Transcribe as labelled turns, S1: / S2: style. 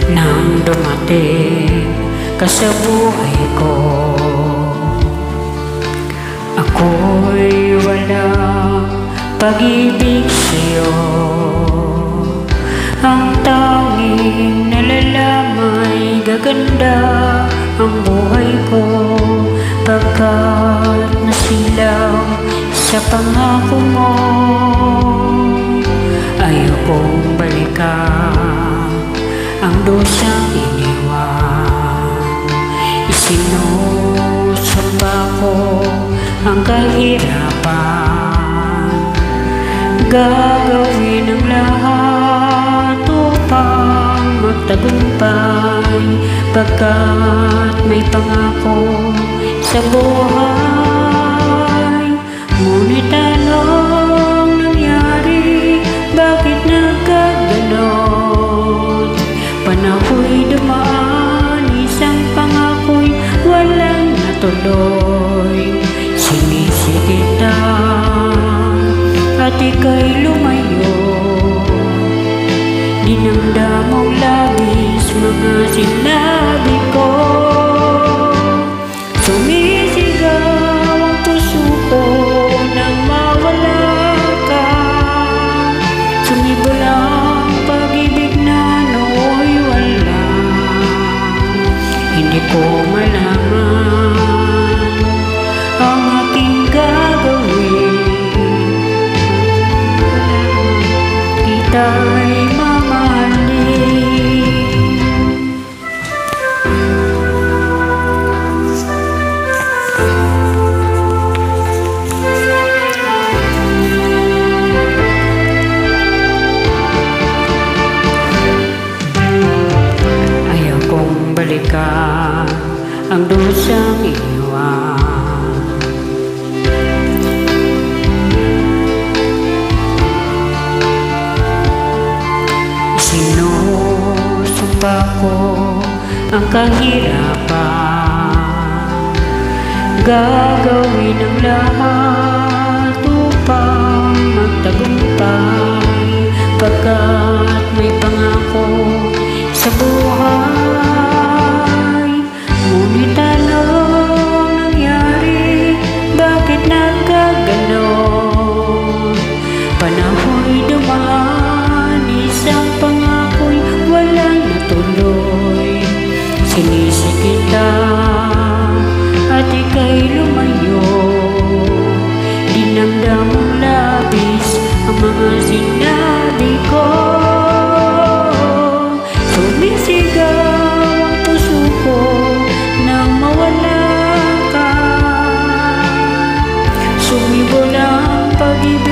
S1: Nang dumating ka sa buhay ko, ako'y walang pag-ibig sa'yo. Ang tanging nalalamay gaganda ang buhay ko, pagkat nasilaw sa pangako mo. Ayokong balikan ang dusang iniwan, isinusumba ko ang kahirapan. Gagawin ang lahat upang magtagumpay, pagkat may pangako sa buhay. Ngunit anong nangyari? Bakit nagkaganon? Panahoy dumaan, isang pangako'y walang natuloy. Sinisi kita at ika'y lumayo, dinamdamong labis mga sinabi ko. Sumisigaw ang puso ko nang mawala ka. Sumibol ang pag-ibig na nooy wala. Hindi ko malaman ang aking gagawin. Kita'y mamahalin. Ayaw kong balikan ang dusang iniwan. Sinusumpa ko ang kahirapan. Gagawin ang lahat upang magtagumpay, pagkat may pangako sa buhay. Ngunit anong nangyari? Bakit nagkaganon? Panahoy dumaan, isang pangako'y walang natuloy. Sinisi kita at ika'y lumayo, dinamdamong labis ang mga sinabi ko. Sumisigaw ang puso ko nang mawala ka. Sumibol ang pag-ibig